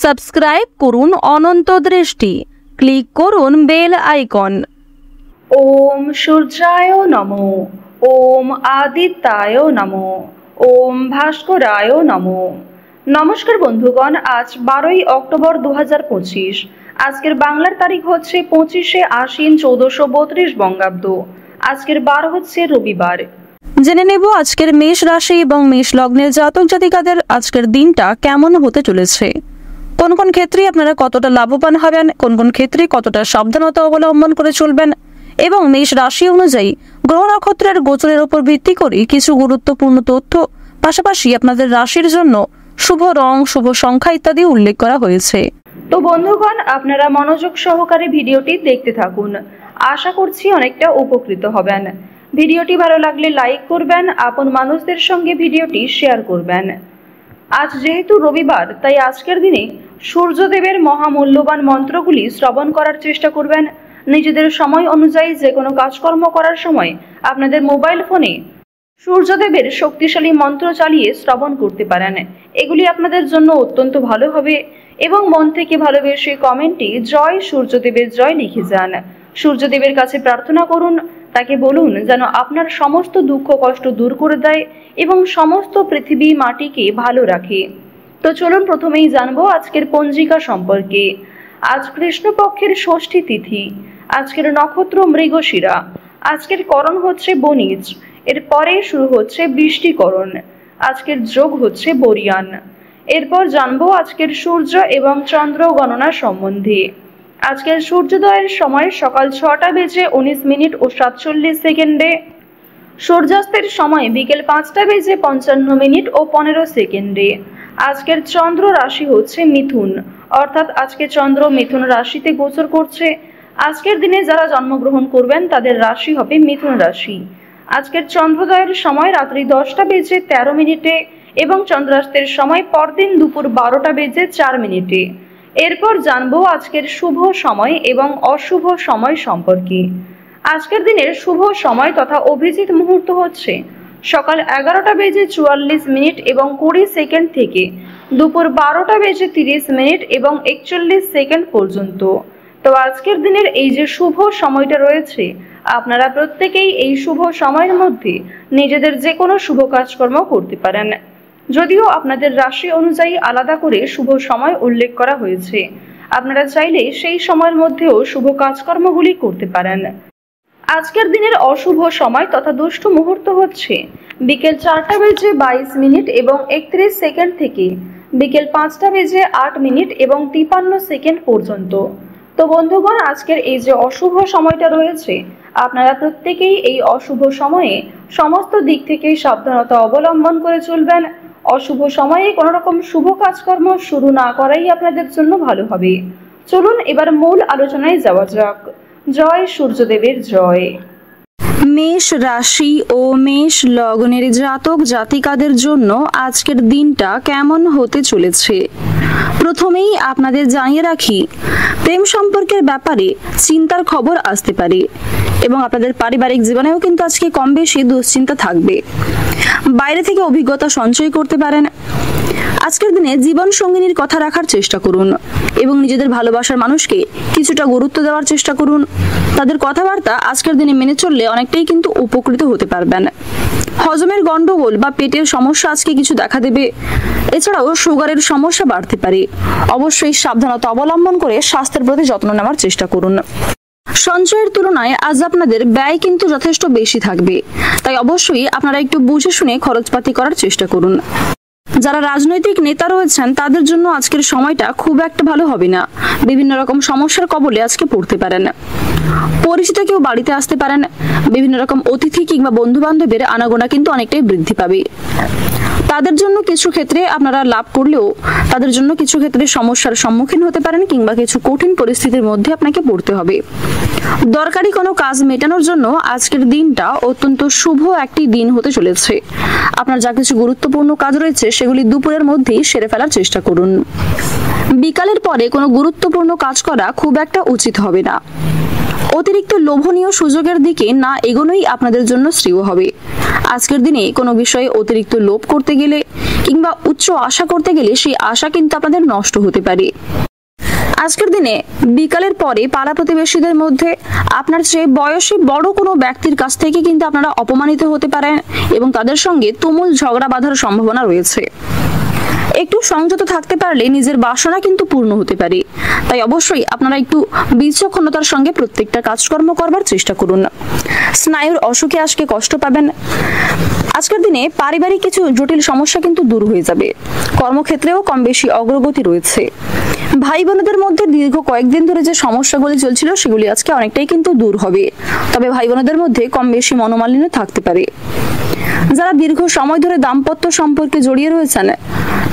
Subscribe করুন অনন্ত দৃষ্টি, click করুন বেল আইকন। ওম সূর্যায় নমো, ওম আদিত্যায় নমো, ওম ভাস্করায় নমো। নমস্কার বন্ধুগণ, আজ 12ই অক্টোবর 2025। আজকের বাংলার তারিখ হচ্ছে 25শে আশ্বিন 1432 বঙ্গাব্দ। আজকের বার হচ্ছে রবিবার। জেনে নেব আজকের মেষ রাশি এবং মেষ লগ্নের জাতক জাতিকাদের আজকের দিনটা কেমন হতে চলেছে। কোন কোন ক্ষেত্রে আপনারা কতটা লাভবান হবেন, কোন কোন ক্ষেত্রে কতটা সাবধানতা অবলম্বন করে চলবেন এবং মেষ রাশি অনুযায়ী গ্রহ নক্ষত্রের গোচরের উপর ভিত্তি করে কিছু গুরুত্বপূর্ণ তথ্য, পাশাপাশি আপনাদের রাশির জন্য শুভ রং, শুভ সংখ্যা ইত্যাদি উল্লেখ করা হয়েছে। তো বন্ধুগণ, আপনারা মনোযোগ সহকারে ভিডিওটি দেখতে থাকুন। আশা করছি অনেকটা উপকৃত হবেন। ভিডিওটি ভালো লাগলে লাইক করবেন, আপন মানুষদের সঙ্গে ভিডিওটি শেয়ার করবেন। আজ যেহেতু রবিবার, তাই আজকের দিনে সূর্যদেবের মহামূল্যবান মন্ত্রগুলি শ্রবণ করার চেষ্টা করবেন। নিজেদের সময় অনুযায়ী যে কোনো কাজকর্ম করার সময় আপনাদের মোবাইল ফোনে সূর্যদেবের শক্তিশালী মন্ত্র চালিয়ে শ্রবণ করতে পারেন। এগুলি আপনাদের জন্য অত্যন্ত ভালো হবে এবং মন থেকে ভালোবেসে কমেন্টে জয় সূর্যদেবের জয় লিখে যান। সূর্যদেবের কাছে প্রার্থনা করুন, তাকে বলুন যেন আপনার সমস্ত দুঃখ কষ্ট দূর করে দেয় এবং সমস্ত পৃথিবী মাটিকে ভালো রাখে। তো চলুন প্রথমেই জানবো আজকের পঞ্জিকা সম্পর্কে। আজ কৃষ্ণপক্ষের ষষ্ঠী তিথি। আজকের নক্ষত্র মৃগশিরা। আজকের করণ হচ্ছে বণিজ। এরপরে শুরু হচ্ছে বৃষ্টিকরণ। আজকের যোগ হচ্ছে বরিয়ান। এরপর জানবো আজকের সূর্য এবং চন্দ্র গণনা সম্বন্ধে। আজকের সূর্যোদয়ের সময় সকাল 6টা বেজে 19 মিনিট ও 47 সেকেন্ডে। সূর্যাস্তের সময় বিকেল 5টা বেজে 55 মিনিট ও 15 সেকেন্ডে। আজকের চন্দ্র রাশি হচ্ছে মিথুন, অর্থাৎ আজকে চন্দ্র মিথুন রাশিতে গোচর করছে। আজকের দিনে যারা জন্মগ্রহণ করবেন তাদের রাশি হবে মিথুন রাশি। আজকের চন্দ্রোদয়ের সময় রাত্রি 10টা বেজে 13 মিনিটে এবং চন্দ্রাস্তের সময় পরদিন দুপুর 12টা বেজে 4 মিনিটে। এরপর জানবো আজকের শুভ সময় এবং অশুভ সময় সম্পর্কে। আজকের দিনের শুভ সময় তথা অভিজিৎ মুহূর্ত হচ্ছে সকাল 11টা বেজে 44 মিনিট এবং 20 সেকেন্ড থেকে দুপুর 12টা বেজে 30 মিনিট এবং 41 সেকেন্ড পর্যন্ত। তো আজকের দিনের এই যে শুভ সময়টা রয়েছে, আপনারা প্রত্যেকেই এই শুভ সময়ের মধ্যে নিজেদের যে কোনো শুভ কাজকর্ম করতে পারেন। যদিও আপনাদের রাশি অনুযায়ী আলাদা করে শুভ সময় উল্লেখ করা হয়েছে, আপনারা চাইলে সেই সময়ের মধ্যেও শুভ কাজকর্মগুলি করতে পারেন। আজকের দিনের অশুভ সময় তথা দুষ্ট মুহূর্ত হচ্ছে বিকেল 4টা বেজে 22 মিনিট এবং 31 সেকেন্ড থেকে বিকেল 5টা বেজে 8 মিনিট এবং 53 সেকেন্ড পর্যন্ত। তো বন্ধুগণ, আজকের এই যে অশুভ সময়টা রয়েছে, আপনারা প্রত্যেকেই এই অশুভ সময়ে সমস্ত দিক থেকে সাবধানতা অবলম্বন করে চলবেন। অশুভ সময়ে কোনো রকম শুভ কাজকর্ম শুরু না করাই আপনাদের জন্য ভালো হবে। চলুন এবার মূল আলোচনায় যাওয়া যাক। জয় সূর্যদেবের জয়। মেষ রাশি ও মেষ লগ্নের জাতক জাতিকাদের জন্য আজকের দিনটা কেমন হতে চলেছে। প্রথমেই আপনাদের জানিয়ে রাখি, প্রেম সম্পর্কের ব্যাপারে চিন্তার খবর আসতে পারে এবং আপনাদের পারিবারিক জীবনেও কিন্তু আজকে কম বেশি দুশ্চিন্তা থাকবে। বাইরে থেকে অভিজ্ঞতা সঞ্চয় করতে পারেন। আজকের দিনে জীবন সঙ্গিনীর কথা রাখার চেষ্টা করুন এবং নিজেদের ভালোবাসার মানুষকে কিছুটা গুরুত্ব দেওয়ার চেষ্টা করুন। তাদের কথাবার্তা আজকের দিনে মেনে চললে অনেকটাই কিন্তু উপকৃত হতে পারবেন। হজমের গন্ডগোল বা পেটের সমস্যা আজকে কিছু দেখা দেবে। এছাড়াও সুগারের সমস্যা বাড়তে পারে। অবশ্যই সাবধানতা অবলম্বন করে স্বাস্থ্যের প্রতি যত্ন নেওয়ার চেষ্টা করুন। সঞ্চয়ের তুলনায় আজ আপনাদের ব্যয় কিন্তু যথেষ্ট বেশি থাকবে, তাই অবশ্যই আপনারা একটু বুঝে শুনে খরচপাতি করার চেষ্টা করুন। যারা রাজনৈতিক নেতা রয়েছেন তাদের জন্য আজকের সময়টা খুব একটা ভালো হবে না। বিভিন্ন রকম সমস্যার কবলে আজকে পড়তে পারেন। পরিচিত কেউ বাড়িতে আসতে পারেন। বিভিন্ন রকম অতিথি কিংবা বন্ধু বান্ধবের আনাগোনা কিন্তু অনেকটাই বৃদ্ধি পাবে। তাদের জন্য কিছু ক্ষেত্রে আপনারা লাভ করলেও তাদের জন্য কিছু ক্ষেত্রে সমস্যার সম্মুখীন হতে পারেন কিংবা কিছু কঠিন পরিস্থিতির মধ্যে আপনাকে পড়তে হবে। দরকারি কোনো কাজ মেটানোর জন্য আজকের দিনটা অত্যন্ত শুভ একটি দিন হতে চলেছে। আপনার যা কিছু গুরুত্বপূর্ণ কাজ রয়েছে সেগুলি দুপুরের মধ্যেই সেরে ফেলার চেষ্টা করুন। বিকালের পরে কোনো গুরুত্বপূর্ণ কাজ করা খুব একটা উচিত হবে না। অতিরিক্ত লোভনীয় সুযোগের দিকে না এগোনোই আপনাদের জন্য শ্রেয় হবে। আজকের দিনে কোনো বিষয়ে অতিরিক্ত লোভ করতে গেলে কিংবা উচ্চ আশা করতে গেলে সেই আশা কিন্তু আপনাদের নষ্ট হতে পারে। আজকের দিনে বিকালের পরে পাড়া প্রতিবেশীদের মধ্যে আপনার চেয়ে বয়সে বড় কোনো ব্যক্তির কাছ থেকে কিন্তু আপনারা অপমানিত হতে পারেন এবং তাদের সঙ্গে তুমুল ঝগড়া বাঁধার সম্ভাবনা রয়েছে। একটু সংযত থাকতে পারলে নিজের বাসনা কিন্তু পূর্ণ হতে পারে। তাই অবশ্যই আপনারা একটু বিচক্ষণতার সঙ্গে প্রত্যেকটা কাজকর্ম করবার চেষ্টা করুন। স্নায়ুর অসুখে আজকে কষ্ট পাবেন। আজকের দিনে পারিবারিক কিছু জটিল সমস্যা কিন্তু দূর হয়ে যাবে। কর্মক্ষেত্রেও কম বেশি অগ্রগতি রয়েছে। ভাই বোনদের মধ্যে দীর্ঘ কয়েকদিন ধরে যে সমস্যাগুলি চলছিল সেগুলি আজকে অনেকটাই কিন্তু দূর হবে। তবে ভাই বোনদের মধ্যে কম বেশি মনোমালিন্য থাকতে পারে। যারা দীর্ঘ সময় ধরে দাম্পত্য সম্পর্কে জড়িয়ে রয়েছেন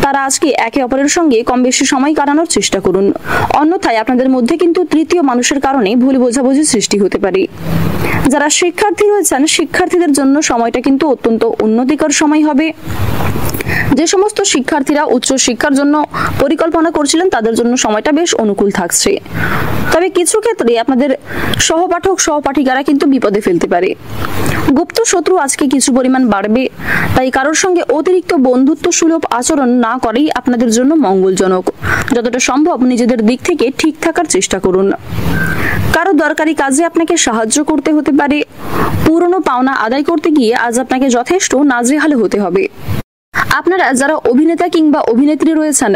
তারা আজকে একে অপরের সঙ্গে কম বেশি সময় কাটানোর চেষ্টা করুন। অন্যথায় আপনাদের মধ্যে কিন্তু তৃতীয় মানুষের কারণে ভুল বোঝাবুঝি সৃষ্টি হতে পারে। যারা শিক্ষার্থী রয়েছেন শিক্ষার্থীদের জন্য সময়টা কিন্তু অত্যন্ত উন্নতিকর সময় হবে। যে সমস্ত শিক্ষার্থীরা উচ্চ শিক্ষার জন্য পরিকল্পনা করছিলেন তাদের জন্য সময়টা বেশ অনুকূল থাকছে। তবে কিছু ক্ষেত্রে আপনাদের সহপাঠক সহপাঠিকারা কিন্তু বিপদে ফেলতে পারে। গুপ্ত শত্রু আজকে কিছু পরিমাণ বাড়বে। তাই কারোর সঙ্গে অতিরিক্ত বন্ধুত্ব সুলভ আচরণ না করেই আপনাদের জন্য মঙ্গলজনক। যতটা সম্ভব নিজেদের দিক থেকে ঠিক থাকার চেষ্টা করুন। কারো দরকারি কাজে আপনাকে সাহায্য করতে হতে পারে। পুরনো পাওনা আদায় করতে গিয়ে আজ আপনাকে যথেষ্ট নাজেহাল হতে হবে। আপনারা যারা অভিনেতা কিংবা অভিনেত্রী রয়েছেন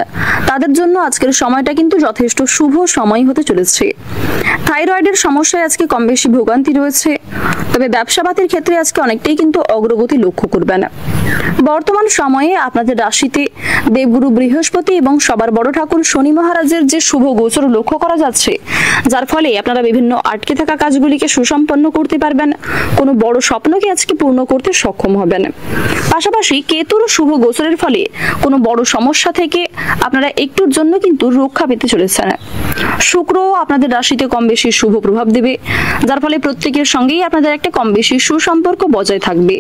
তাদের জন্য আজকের সময়টা কিন্তু যথেষ্ট শুভ সময় হতে চলেছে। থাইরয়েডের সমস্যায় আজকে কম বেশি ভোগান্তি রয়েছে। তবে ব্যবসাপাতির ক্ষেত্রে আজকে অনেকটাই কিন্তু অগ্রগতি লক্ষ্য করবেন। বর্তমান সময়ে আপনাদের রাশিতে দেবগুরু বৃহস্পতি এবং সবার বড় ঠাকুর শনি মহারাজের যে শুভ গোচর লক্ষ্য করা যাচ্ছে, যার ফলে আপনারা বিভিন্ন আটকে থাকা কাজগুলিকে সুসম্পন্ন করতে পারবেন। কোনো বড় স্বপ্নকে আজকে পূর্ণ করতে সক্ষম হবেন। পাশাপাশি কেতুর শুভ গোচরের ফলে কোনো বড় সমস্যা থেকে আপনারা একটুর জন্য কিন্তু রক্ষা পেতে চলেছেন। শুক্র আপনাদের রাশিতে কম বেশি শুভ প্রভাব দেবে, যার ফলে প্রত্যেকের সঙ্গেই আপনাদের একটা কম বেশি সুসম্পর্ক বজায় থাকবে।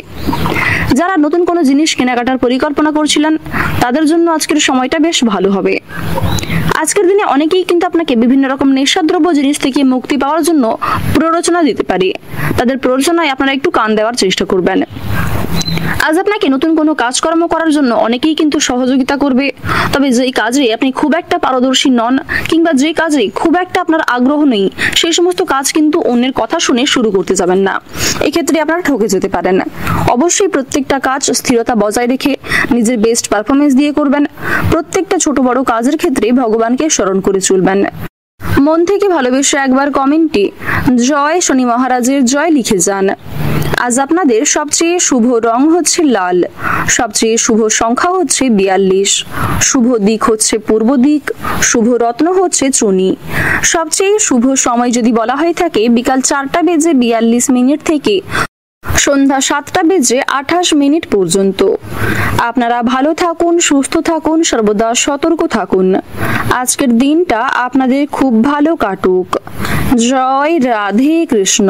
যারা নতুন কোনো জিনিস কেনাকাটার পরিকল্পনা করছিলেন তাদের জন্য আজকের সময়টা বেশ ভালো হবে। আজকের দিনে অনেকেই কিন্তু আপনাকে বিভিন্ন রকম নেশাদ্রব্য জিনিস থেকে মুক্তি পাওয়ার জন্য প্ররোচনা দিতে পারে। তাদের প্ররোচনায় আপনারা একটু কান দেওয়ার চেষ্টা করবেন। আজ আপনাকে নতুন কোনো কাজকর্ম করার জন্য অনেকেই কিন্তু সহযোগিতা করবে। তবে যেই কাজে আপনি খুব একটা পারদর্শী নন কিংবা যে কাজে খুব একটা আপনার আগ্রহ নেই সেই সমস্ত কাজ কিন্তু অন্যের কথা শুনে শুরু করতে যাবেন না। এক্ষেত্রে আপনারা ঠকে যেতে পারেন। অবশ্যই প্রত্যেকটা কাজ স্থিরতা বজায় রেখে নিজের বেস্ট পারফরমেন্স দিয়ে করবেন। প্রত্যেকটা ছোট বড় কাজের ক্ষেত্রে ভগবানকে স্মরণ করে চলবেন। মন থেকে ভালোবেসে একবার কমেন্টে জয় শনি মহারাজের জয় লিখে যান। আজ আপনাদের সবচেয়ে শুভ রং হচ্ছে লাল, সবচেয়ে শুভ সংখ্যা হচ্ছে 42, শুভ দিক হচ্ছে পূর্ব দিক, শুভ রত্ন হচ্ছে চুনি। সবচেয়ে শুভ সময় যদি বলা হয়ে থাকে বিকাল 4:42 থেকে সন্ধ্যা 7:28 পর্যন্ত। আপনারা ভালো থাকুন, সুস্থ থাকুন, সর্বদা সতর্ক থাকুন। আজকের দিনটা আপনাদের খুব ভালো কাটুক। জয় রাধে কৃষ্ণ।